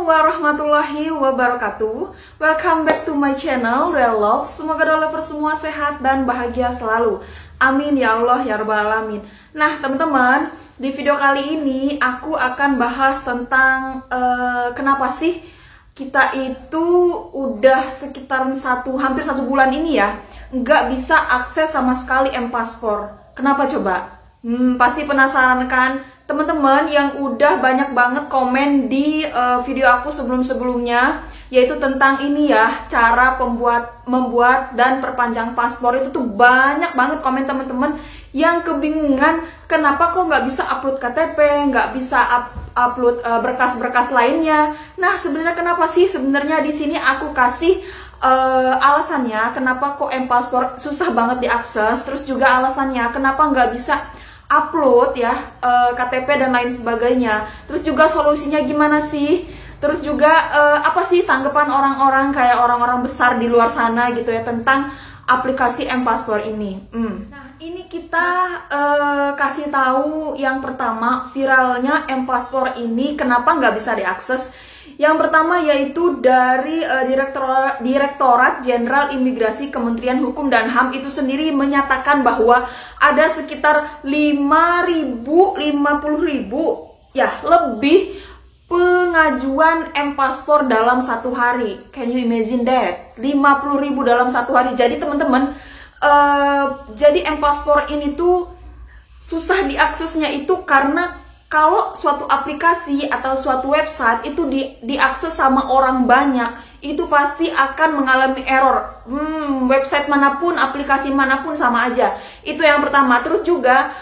warahmatullahi wabarakatuh. Welcome back to my channel, Well Love. Semoga doa semua sehat dan bahagia selalu. Amin ya Allah ya Rabbal Alamin. Nah teman-teman, di video kali ini aku akan bahas tentang kenapa sih kita itu udah sekitar hampir satu bulan ini ya nggak bisa akses sama sekali M-Paspor. Kenapa coba? Pasti penasaran kan? Teman-teman yang udah banyak banget komen di video aku sebelum-sebelumnya, yaitu tentang ini ya, cara membuat dan perpanjang paspor. Itu tuh banyak banget komen teman-teman yang kebingungan kenapa kok nggak bisa upload KTP, nggak bisa upload berkas-berkas lainnya. Nah sebenarnya kenapa sih? Sebenarnya di sini aku kasih alasannya kenapa kok M-Paspor susah banget diakses, terus juga alasannya kenapa nggak bisa upload ya KTP dan lain sebagainya. Terus juga solusinya gimana sih? Terus juga apa sih tanggapan orang-orang kayak orang-orang besar di luar sana gitu ya tentang aplikasi M-Paspor ini. Nah ini kita kasih tahu yang pertama viralnya M-Paspor ini kenapa nggak bisa diakses. Yang pertama yaitu dari Direktorat Jenderal Imigrasi Kementerian Hukum dan HAM itu sendiri menyatakan bahwa ada sekitar 50.000 ya lebih pengajuan M-Paspor dalam satu hari. Can you imagine that? 50.000 dalam satu hari. Jadi teman-teman, jadi M-Paspor ini tuh susah diaksesnya itu karena kalau suatu aplikasi atau suatu website itu diakses sama orang banyak, itu pasti akan mengalami error. Website manapun, aplikasi manapun sama aja. Itu yang pertama. Terus juga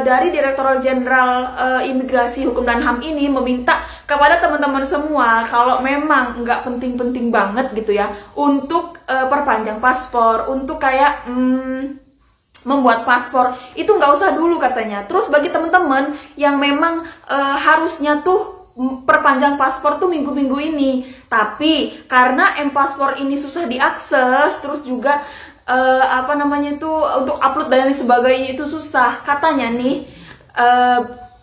dari Direktorat Jenderal Imigrasi Hukum dan HAM ini meminta kepada teman-teman semua kalau memang nggak penting-penting banget gitu ya untuk perpanjang paspor, untuk kayak membuat paspor itu nggak usah dulu katanya. Terus bagi teman-teman yang memang harusnya tuh perpanjang paspor tuh minggu-minggu ini, tapi karena M-Paspor ini susah diakses, terus juga apa namanya tuh untuk upload dan lain sebagainya itu susah katanya nih.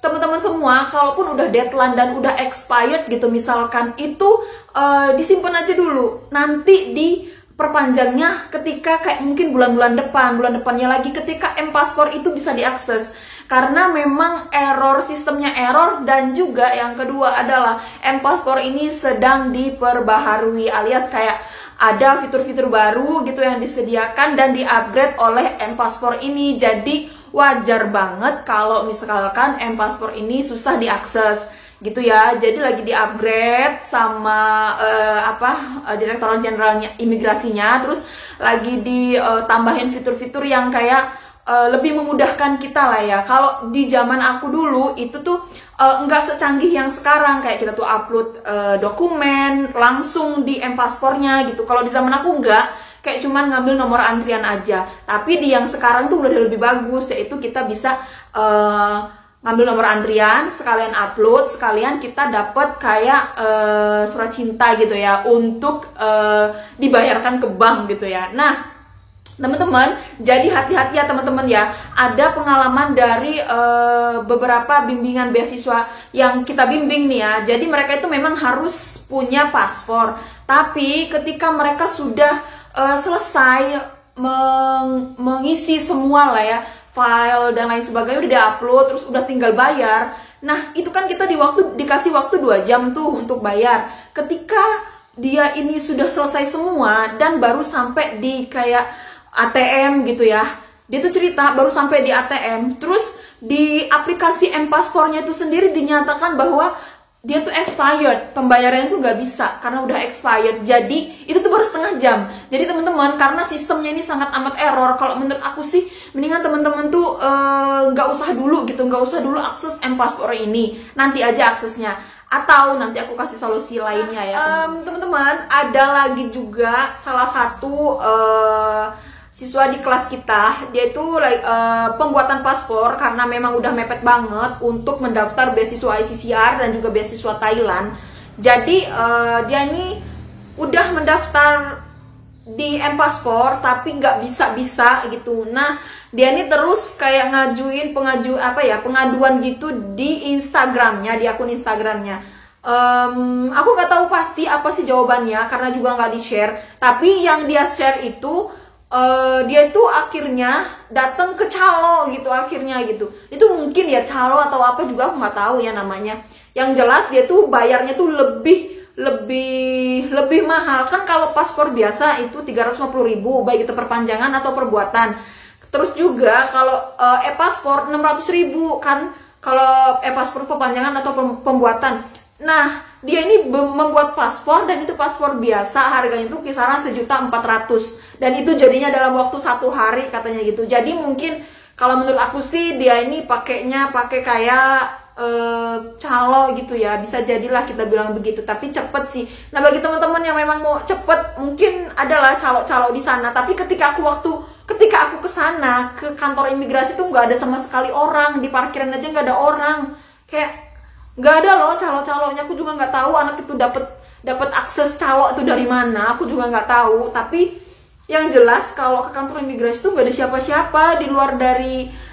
Teman-teman semua, kalaupun udah deadline dan udah expired gitu misalkan, itu disimpan aja dulu. Nanti di perpanjangnya ketika kayak mungkin bulan depannya lagi ketika M-Paspor itu bisa diakses. Karena memang sistemnya error, dan juga yang kedua adalah M-Paspor ini sedang diperbaharui, alias kayak ada fitur-fitur baru gitu yang disediakan dan di-upgrade oleh M-Paspor ini. Jadi wajar banget kalau misalkan M-Paspor ini susah diakses gitu ya. Jadi lagi di-upgrade sama Direktorat Jenderal Imigrasinya, terus lagi ditambahin fitur-fitur yang kayak lebih memudahkan kita lah ya. Kalau di zaman aku dulu itu tuh nggak secanggih yang sekarang, kayak kita tuh upload dokumen langsung di M-Paspornya gitu. Kalau di zaman aku kayak cuman ngambil nomor antrian aja. Tapi di yang sekarang tuh udah lebih bagus, yaitu kita bisa ngambil nomor antrian, sekalian upload, sekalian kita dapat kayak surat cinta gitu ya untuk dibayarkan ke bank gitu ya. Nah teman-teman, jadi hati-hati ya teman-teman ya. Ada pengalaman dari beberapa bimbingan beasiswa yang kita bimbing nih ya. Jadi mereka itu memang harus punya paspor, tapi ketika mereka sudah selesai mengisi semua lah ya, file dan lain sebagainya udah di-upload, terus udah tinggal bayar. Nah itu kan kita dikasih waktu 2 jam tuh untuk bayar. Ketika dia ini sudah selesai semua dan baru sampai di kayak ATM gitu ya, dia tuh cerita baru sampai di ATM, terus di aplikasi M-Paspornya itu sendiri dinyatakan bahwa dia tuh expired, pembayarannya tuh nggak bisa karena udah expired. Jadi itu tuh baru setengah jam. Jadi teman-teman, karena sistemnya ini sangat amat error, kalau menurut aku sih mendingan teman-teman tuh nggak usah dulu gitu, nggak usah dulu akses M-Paspor ini, nanti aja aksesnya. Atau nanti aku kasih solusi lainnya ya teman-teman. Ada lagi juga salah satu siswa di kelas kita, dia itu pembuatan paspor karena memang udah mepet banget untuk mendaftar beasiswa ICCR dan juga beasiswa Thailand. Jadi dia ini udah mendaftar di M-Paspor tapi nggak bisa gitu. Nah dia ini terus kayak pengaduan gitu di Instagramnya, di akun Instagramnya. Aku nggak tahu pasti apa sih jawabannya karena juga nggak di-share. Tapi yang dia share itu dia itu akhirnya datang ke calo gitu akhirnya gitu. Itu mungkin ya calo atau apa juga aku nggak tahu ya namanya. Yang jelas dia tuh bayarnya tuh lebih mahal kan. Kalau paspor biasa itu 350.000 baik itu perpanjangan atau perbuatan. Terus juga kalau e-paspor 600.000 kan kalau e-paspor perpanjangan atau pembuatan. Nah, dia ini membuat paspor dan itu paspor biasa harganya itu kisaran 1.400.000 dan itu jadinya dalam waktu 1 hari katanya gitu. Jadi mungkin kalau menurut aku sih dia ini pakai kayak calo gitu ya, bisa jadilah kita bilang begitu, tapi cepet sih. Nah bagi teman-teman yang memang mau cepet mungkin adalah calo-calo di sana, tapi ketika aku kesana ke kantor imigrasi tuh nggak ada sama sekali orang, di parkiran aja nggak ada orang, kayak nggak ada loh calo-calonya. Aku juga nggak tahu anak itu dapat akses calo itu dari mana, aku juga nggak tahu. Tapi yang jelas kalau ke kantor imigrasi tuh nggak ada siapa-siapa di luar dari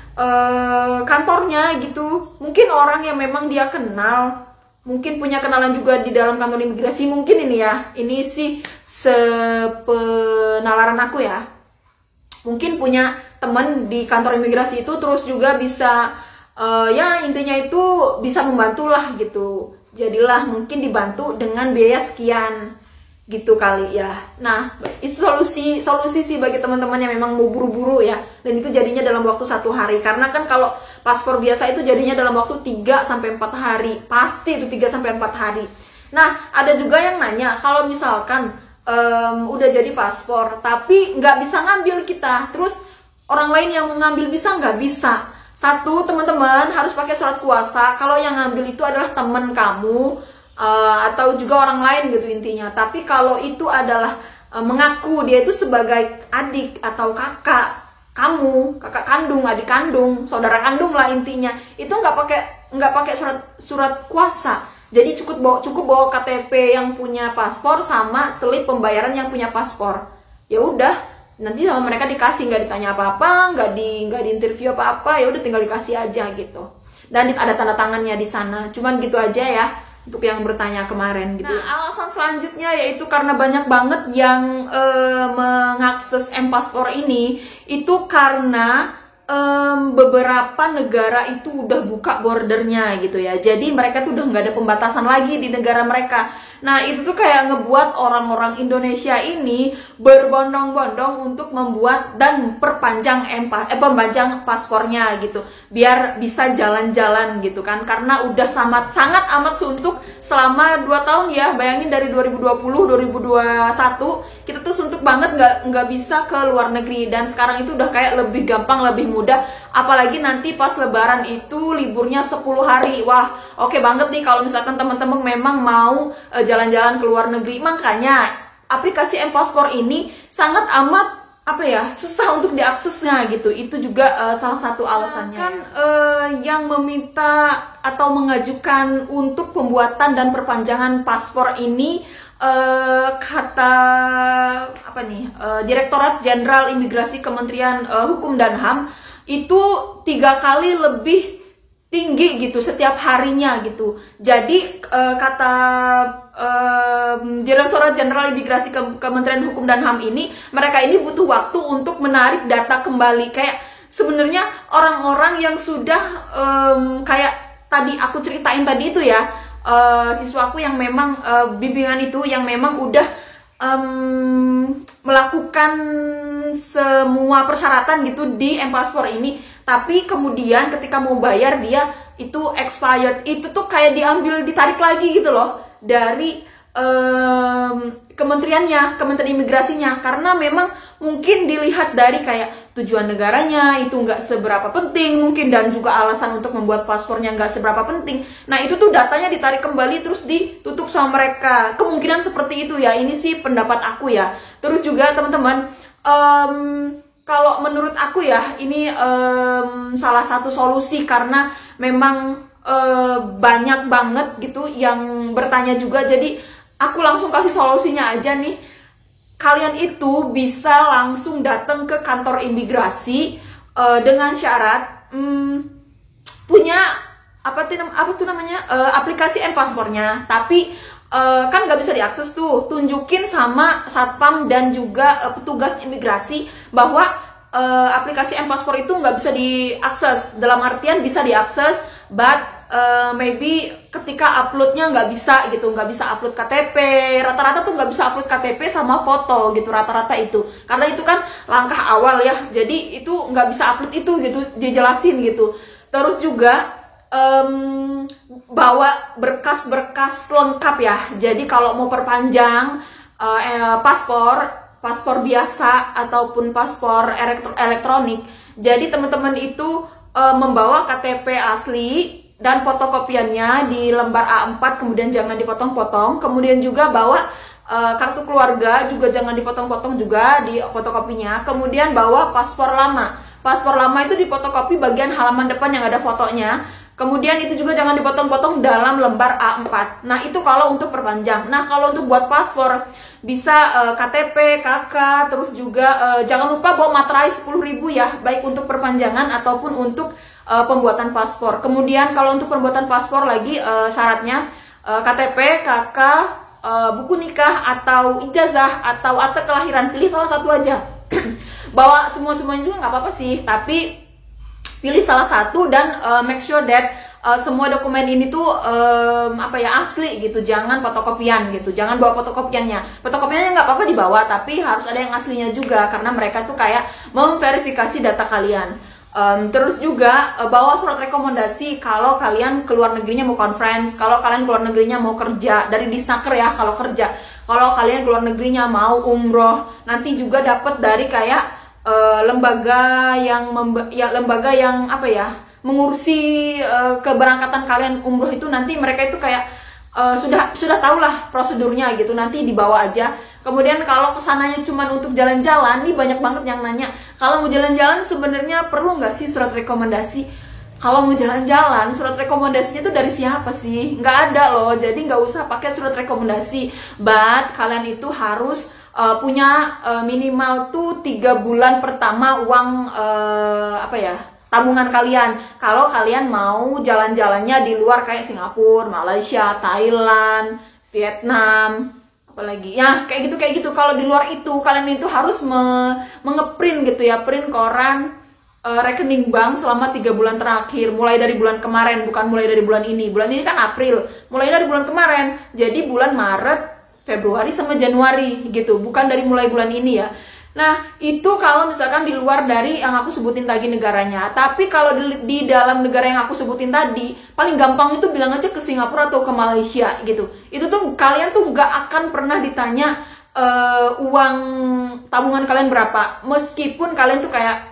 kantornya gitu. Mungkin orang yang memang dia kenal, mungkin punya kenalan juga di dalam kantor imigrasi, mungkin ini ya, ini sih sepenalaran aku ya, mungkin punya teman di kantor imigrasi itu, terus juga bisa ya intinya itu bisa membantulah gitu. Jadilah mungkin dibantu dengan biaya sekian gitu kali ya. Nah, itu solusi sih bagi teman-teman yang memang mau buru-buru ya. Dan itu jadinya dalam waktu 1 hari. Karena kan kalau paspor biasa itu jadinya dalam waktu 3-4 hari. Pasti itu 3-4 hari. Nah, ada juga yang nanya, kalau misalkan udah jadi paspor, tapi nggak bisa ngambil kita, terus orang lain yang mau ngambil bisa nggak? Bisa. Satu, teman-teman harus pakai surat kuasa. Kalau yang ngambil itu adalah teman kamu, atau juga orang lain gitu intinya. Tapi kalau itu adalah mengaku dia itu sebagai adik atau kakak kamu, kakak kandung, adik kandung, saudara kandung lah intinya, itu nggak pakai surat kuasa. Jadi cukup bawa KTP yang punya paspor sama slip pembayaran yang punya paspor. Ya udah, nanti sama mereka dikasih, nggak ditanya apa-apa, nggak di interview apa-apa, ya udah tinggal dikasih aja gitu. Dan ada tanda tangannya di sana. Cuman gitu aja ya untuk yang bertanya kemarin gitu. Nah, alasan selanjutnya yaitu karena banyak banget yang mengakses M-Paspor ini, itu karena beberapa negara itu udah buka bordernya gitu ya. Jadi mereka tuh udah nggak ada pembatasan lagi di negara mereka. Nah itu tuh kayak ngebuat orang-orang Indonesia ini berbondong-bondong untuk membuat dan perpanjang pempanjang paspornya gitu, biar bisa jalan-jalan gitu kan. Karena udah sangat amat suntuk selama 2 tahun ya. Bayangin dari 2020-2021 kita tuh suntuk banget, nggak bisa ke luar negeri. Dan sekarang itu udah kayak lebih gampang, lebih mudah. Apalagi nanti pas lebaran itu liburnya 10 hari. Wah, oke banget nih kalau misalkan teman-teman memang mau jalan-jalan ke luar negeri. Makanya aplikasi M-Paspor ini sangat amat susah untuk diaksesnya gitu. Itu juga salah satu alasannya. Kan yang meminta atau mengajukan untuk pembuatan dan perpanjangan paspor ini kata Direktorat Jenderal Imigrasi Kementerian Hukum dan HAM itu 3 kali lebih tinggi gitu setiap harinya gitu. Jadi kata Direktorat Jenderal Imigrasi Kementerian Hukum dan HAM ini, mereka ini butuh waktu untuk menarik data kembali. Kayak sebenarnya orang-orang yang sudah kayak tadi aku ceritain tadi itu ya, siswaku yang memang bimbingan itu yang memang udah melakukan semua persyaratan gitu di M-Paspor ini, tapi kemudian ketika mau bayar dia itu expired. Itu tuh kayak ditarik lagi gitu loh dari Kementerian Imigrasinya, karena memang mungkin dilihat dari kayak tujuan negaranya itu nggak seberapa penting mungkin, dan juga alasan untuk membuat paspornya nggak seberapa penting. Nah itu tuh datanya ditarik kembali terus ditutup sama mereka, kemungkinan seperti itu ya. Ini sih pendapat aku ya. Terus juga teman-teman, kalau menurut aku ya ini salah satu solusi, karena memang banyak banget gitu yang bertanya juga. Jadi aku langsung kasih solusinya aja nih. Kalian itu bisa langsung datang ke kantor imigrasi dengan syarat punya apa tuh namanya, aplikasi M-Paspornya, tapi kan nggak bisa diakses tuh. Tunjukin sama satpam dan juga petugas imigrasi bahwa aplikasi M-Paspor itu nggak bisa diakses. Dalam artian bisa diakses, but maybe ketika uploadnya nggak bisa gitu, nggak bisa upload KTP. Rata-rata tuh nggak bisa upload KTP sama foto gitu, rata-rata itu. Karena itu kan langkah awal ya, jadi itu nggak bisa upload itu gitu, dijelasin gitu. Terus juga bawa berkas-berkas lengkap ya. Jadi kalau mau perpanjang paspor biasa ataupun paspor elektronik, jadi teman-teman itu membawa KTP asli dan fotokopiannya di lembar A4, kemudian jangan dipotong-potong. Kemudian juga bawa kartu keluarga, juga jangan dipotong-potong juga di fotokopinya. Kemudian bawa paspor lama. Paspor lama itu difotokopi bagian halaman depan yang ada fotonya. Kemudian itu juga jangan dipotong-potong dalam lembar A4. Nah, itu kalau untuk perpanjang. Nah, kalau untuk buat paspor bisa KTP, KK, terus juga jangan lupa bawa materai 10.000 ya, baik untuk perpanjangan ataupun untuk pembuatan paspor. Kemudian kalau untuk pembuatan paspor lagi syaratnya KTP, KK, buku nikah atau ijazah atau akte kelahiran, pilih salah satu aja. Bawa semua-semuanya juga nggak apa-apa sih, tapi pilih salah satu dan make sure that semua dokumen ini tuh asli gitu, jangan fotokopian gitu, jangan bawa fotokopiannya. Fotokopiannya nggak apa-apa dibawa, tapi harus ada yang aslinya juga karena mereka tuh kayak memverifikasi data kalian. Terus juga bawa surat rekomendasi kalau kalian keluar negerinya mau conference, kalau kalian keluar negerinya mau kerja dari Disnaker ya, kalau kerja, kalau kalian keluar negerinya mau umroh, nanti juga dapat dari kayak lembaga yang mengurusi keberangkatan kalian umroh itu. Nanti mereka itu kayak sudah tahu lah prosedurnya gitu, nanti dibawa aja. Kemudian kalau kesananya cuma untuk jalan-jalan, nih banyak banget yang nanya, kalau mau jalan-jalan sebenarnya perlu nggak sih surat rekomendasi? Kalau mau jalan-jalan, surat rekomendasinya itu dari siapa sih? Nggak ada loh, jadi nggak usah pakai surat rekomendasi. But kalian itu harus punya minimal tuh 3 bulan pertama uang tabungan kalian. Kalau kalian mau jalan-jalannya di luar kayak Singapura, Malaysia, Thailand, Vietnam, apalagi ya kayak gitu. Kalau di luar itu kalian itu harus mengeprint gitu ya, print koran rekening bank selama 3 bulan terakhir, mulai dari bulan kemarin, bukan mulai dari bulan ini. Bulan ini kan April, mulai dari bulan kemarin. Jadi bulan Maret, Februari sama Januari gitu, bukan dari mulai bulan ini ya. Nah, itu kalau misalkan di luar dari yang aku sebutin tadi negaranya. Tapi kalau di dalam negara yang aku sebutin tadi, paling gampang itu bilang aja ke Singapura atau ke Malaysia gitu. Itu tuh kalian tuh gak akan pernah ditanya uang tabungan kalian berapa, meskipun kalian tuh kayak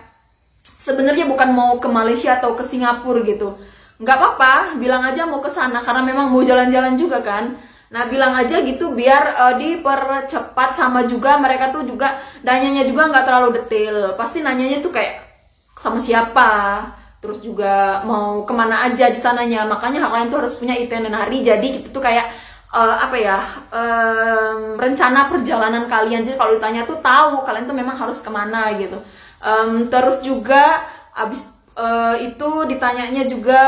sebenarnya bukan mau ke Malaysia atau ke Singapura gitu. Nggak apa-apa, bilang aja mau ke sana karena memang mau jalan-jalan juga kan. Nah, bilang aja gitu biar dipercepat, sama juga mereka tuh juga nanyanya juga nggak terlalu detail. Pasti nanyanya tuh kayak sama siapa, terus juga mau kemana aja di sananya. Makanya kalian tuh harus punya itinerary. Jadi itu tuh kayak rencana perjalanan kalian. Jadi kalau ditanya tuh tahu kalian tuh memang harus kemana gitu. Terus juga abis itu ditanyanya juga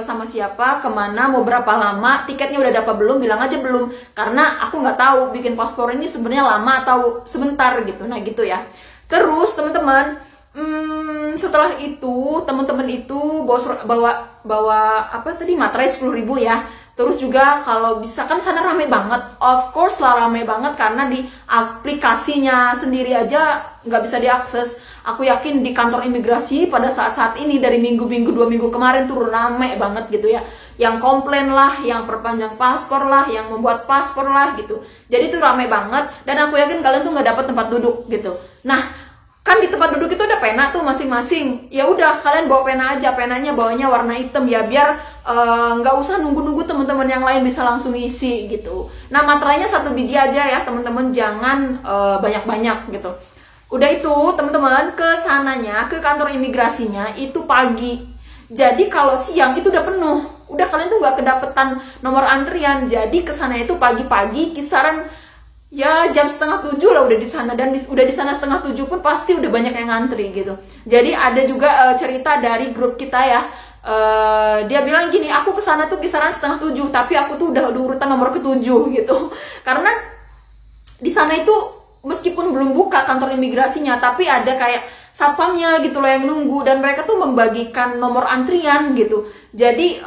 sama siapa, kemana, mau berapa lama, tiketnya udah dapat belum, bilang aja belum, karena aku nggak tahu bikin paspor ini sebenarnya lama atau sebentar gitu. Nah gitu ya. Terus teman-teman, setelah itu teman-teman itu bawa materai 10.000 ya. Terus juga kalau bisa kan sana rame banget, of course lah rame banget karena di aplikasinya sendiri aja nggak bisa diakses. Aku yakin di kantor imigrasi pada saat-saat ini dari minggu-minggu 2 minggu kemarin tuh rame banget gitu ya. Yang komplain lah, yang perpanjang paspor lah, yang membuat paspor lah gitu. Jadi tuh rame banget dan aku yakin kalian tuh nggak dapat tempat duduk gitu. Nah, kan di tempat duduk itu ada pena tuh masing-masing. Ya udah kalian bawa pena aja, penanya bawanya warna hitam ya biar nggak usah nunggu-nunggu teman-teman yang lain bisa langsung isi gitu. Nah, materainya 1 biji aja ya teman-teman, jangan banyak-banyak gitu. Udah itu teman-teman ke sananya, ke kantor imigrasinya itu pagi. Jadi kalau siang itu udah penuh, udah kalian tuh nggak kedapetan nomor antrian. Jadi kesana itu pagi-pagi kisaran ya jam 6:30 lah udah di sana, dan udah di sana 6:30 pun pasti udah banyak yang ngantri gitu. Jadi ada juga cerita dari grup kita ya, Dia bilang gini, aku kesana tuh kisaran 6:30, tapi aku tuh udah urutan nomor ke-7 gitu. Karena di sana itu meskipun belum buka kantor imigrasinya, tapi ada kayak satpamnya gitu loh yang nunggu, dan mereka tuh membagikan nomor antrian gitu. Jadi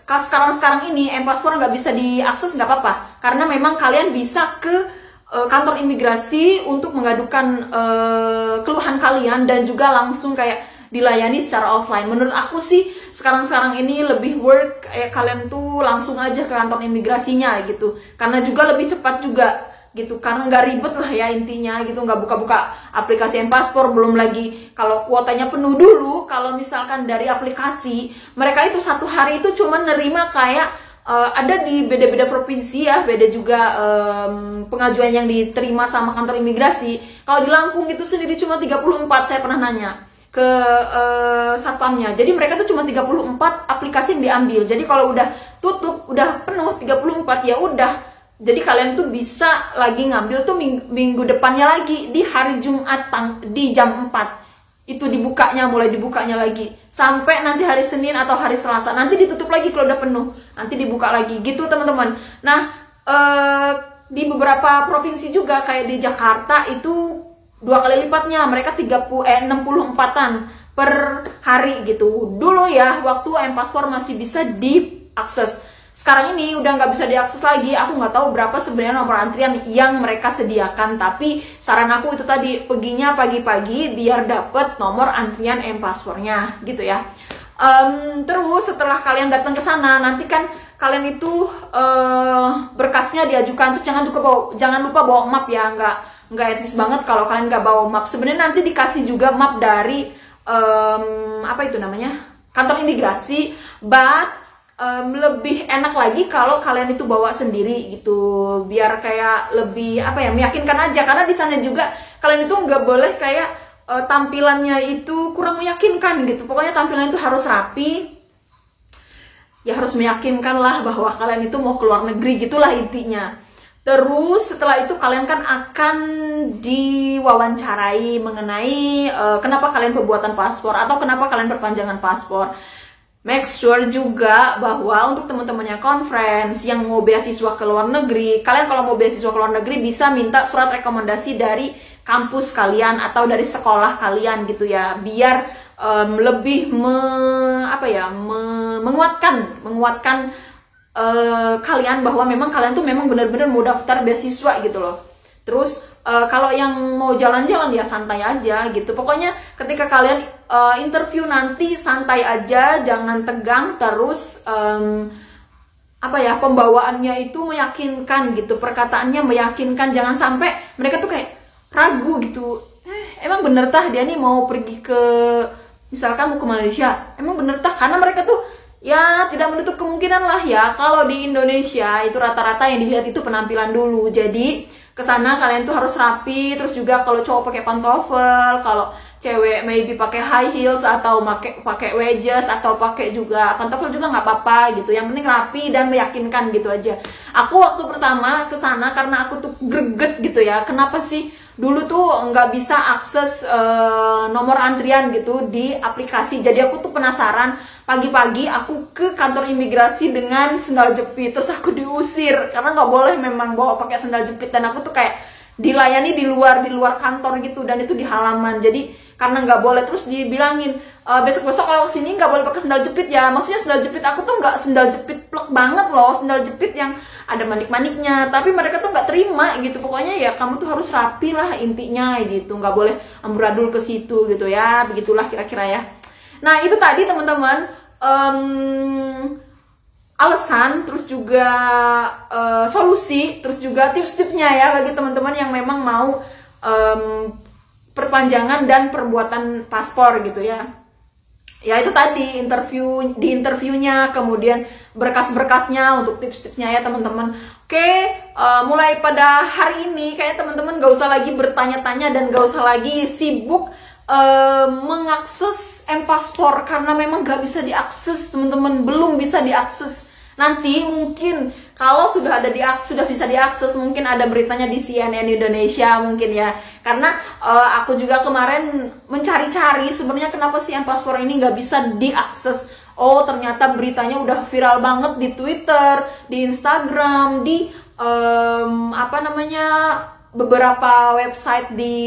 sekarang ini M-Paspor nggak bisa diakses nggak apa-apa, karena memang kalian bisa ke kantor imigrasi untuk mengadukan keluhan kalian dan juga langsung kayak dilayani secara offline. Menurut aku sih sekarang ini lebih work kalian tuh langsung aja ke kantor imigrasinya gitu, karena juga lebih cepat juga gitu, karena nggak ribet lah ya intinya gitu, nggak buka-buka aplikasi M-Paspor. Belum lagi kalau kuotanya penuh dulu, kalau misalkan dari aplikasi mereka itu satu hari itu cuma nerima kayak ada di beda-beda provinsi ya, beda juga pengajuan yang diterima sama kantor imigrasi. Kalau di Lampung itu sendiri cuma 34, saya pernah nanya ke satpamnya. Jadi mereka tuh cuma 34 aplikasi yang diambil. Jadi kalau udah tutup, udah penuh 34 ya udah. Jadi kalian tuh bisa lagi ngambil tuh minggu depannya lagi di hari Jumat di jam 4. Itu mulai dibukanya lagi sampai nanti hari Senin atau hari Selasa, nanti ditutup lagi kalau udah penuh, nanti dibuka lagi gitu teman-teman. Nah di beberapa provinsi juga kayak di Jakarta itu 2 kali lipatnya, mereka 64-an per hari gitu. Dulu ya waktu M-Paspor masih bisa diakses, sekarang ini udah nggak bisa diakses lagi. Aku nggak tahu berapa sebenarnya nomor antrian yang mereka sediakan, tapi saran aku itu tadi, perginya pagi-pagi biar dapet nomor antrian M-Paspornya gitu ya. Terus setelah kalian datang ke sana, nanti kan kalian itu berkasnya diajukan. Terus jangan lupa bawa map ya, nggak etis banget kalau kalian nggak bawa map. Sebenarnya nanti dikasih juga map dari apa itu namanya, kantor imigrasi, but lebih enak lagi kalau kalian itu bawa sendiri gitu, biar kayak lebih apa ya, meyakinkan aja. Karena di sana juga kalian itu nggak boleh kayak tampilannya itu kurang meyakinkan gitu. Pokoknya tampilan itu harus rapi, ya harus meyakinkan lah bahwa kalian itu mau keluar negeri, gitulah intinya. Terus setelah itu kalian kan akan diwawancarai mengenai kenapa kalian pembuatan paspor atau kenapa kalian perpanjangan paspor. Make sure juga bahwa untuk teman-temannya conference yang mau beasiswa ke luar negeri, kalian kalau mau beasiswa ke luar negeri bisa minta surat rekomendasi dari kampus kalian atau dari sekolah kalian gitu ya, biar lebih menguatkan kalian bahwa memang kalian tuh memang benar-benar mau daftar beasiswa gitu loh. Terus kalau yang mau jalan-jalan ya santai aja gitu. Pokoknya ketika kalian interview nanti santai aja, jangan tegang. Terus pembawaannya itu meyakinkan gitu, perkataannya meyakinkan. Jangan sampai mereka tuh kayak ragu gitu. Emang bener tah dia nih mau pergi ke, misalkan mau ke Malaysia, emang bener tah? Karena mereka tuh ya tidak menutup kemungkinan lah ya. Kalau di Indonesia itu rata-rata yang dilihat itu penampilan dulu. Jadi kesana kalian tuh harus rapi. Terus juga kalau cowok pakai pantofel, kalau cewek maybe pakai high heels atau pakai wedges atau pakai juga pantofel juga nggak apa-apa gitu. Yang penting rapi dan meyakinkan gitu aja. Aku waktu pertama kesana karena aku tuh greget gitu ya. Kenapa sih dulu tuh nggak bisa akses nomor antrian gitu di aplikasi. Jadi aku tuh penasaran. Pagi-pagi aku ke kantor imigrasi dengan sendal jepit, terus aku diusir karena nggak boleh memang bawa pakai sendal jepit, dan aku tuh kayak dilayani di luar kantor gitu, dan itu di halaman. Jadi karena nggak boleh, terus dibilangin besok-besok kalau kesini nggak boleh pakai sendal jepit ya. Maksudnya sendal jepit aku tuh nggak sendal jepit plek banget loh, sendal jepit yang ada manik-maniknya, tapi mereka tuh nggak terima gitu. Pokoknya ya kamu tuh harus rapi lah intinya gitu, nggak boleh amburadul ke situ gitu ya. Begitulah kira-kira ya. Nah itu tadi teman-teman alasan, terus juga solusi, terus juga tips-tipsnya ya bagi teman-teman yang memang mau perpanjangan dan perbuatan paspor gitu ya. Ya itu tadi di interviewnya, kemudian berkas-berkasnya untuk tips-tipsnya ya teman-teman. Oke, mulai pada hari ini kayak teman-teman gak usah lagi bertanya-tanya dan gak usah lagi sibuk mengakses M-Paspor karena memang gak bisa diakses teman-teman, belum bisa diakses. Nanti mungkin kalau sudah bisa diakses, mungkin ada beritanya di CNN Indonesia mungkin ya. Karena aku juga kemarin mencari-cari sebenarnya kenapa sih M-Paspor ini gak bisa diakses Oh, ternyata beritanya udah viral banget di Twitter, di Instagram, di beberapa website di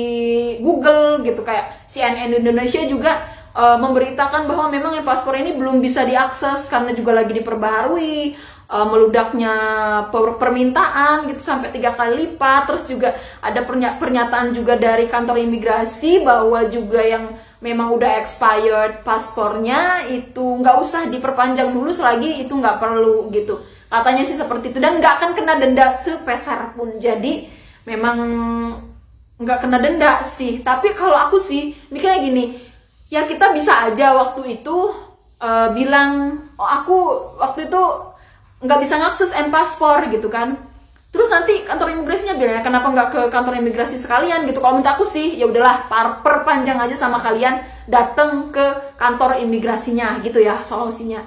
Google gitu, kayak CNN Indonesia juga memberitakan bahwa memang paspor ini belum bisa diakses karena juga lagi diperbaharui, meludaknya permintaan gitu sampai 3 kali lipat. Terus juga ada pernyataan juga dari kantor imigrasi bahwa juga yang memang udah expired paspornya itu nggak usah diperpanjang dulu selagi itu nggak perlu gitu. Katanya sih seperti itu, dan nggak akan kena denda sepeser pun. Jadi memang nggak kena denda sih. Tapi kalau aku sih mikirnya gini, ya kita bisa aja waktu itu bilang, oh aku waktu itu nggak bisa ngakses paspor gitu kan. Terus nanti kantor imigrasinya bilang, ya kenapa nggak ke kantor imigrasi sekalian gitu. Kalau menurut aku sih ya udahlah, perpanjang aja sama kalian, datang ke kantor imigrasinya gitu ya solusinya.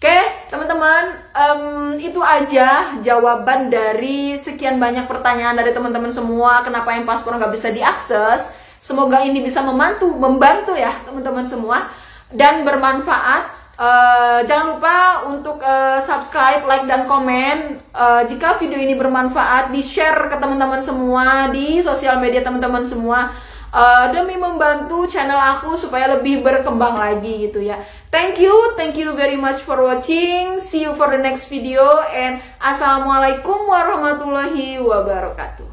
Oke teman-teman, itu aja jawaban dari sekian banyak pertanyaan dari teman-teman semua, kenapa paspor nggak bisa diakses. Semoga ini bisa membantu ya teman-teman semua dan bermanfaat. Jangan lupa untuk subscribe, like, dan komen. Jika video ini bermanfaat, di-share ke teman-teman semua di sosial media teman-teman semua, demi membantu channel aku supaya lebih berkembang lagi gitu ya. Thank you very much for watching. See you for the next video, and assalamualaikum warahmatullahi wabarakatuh.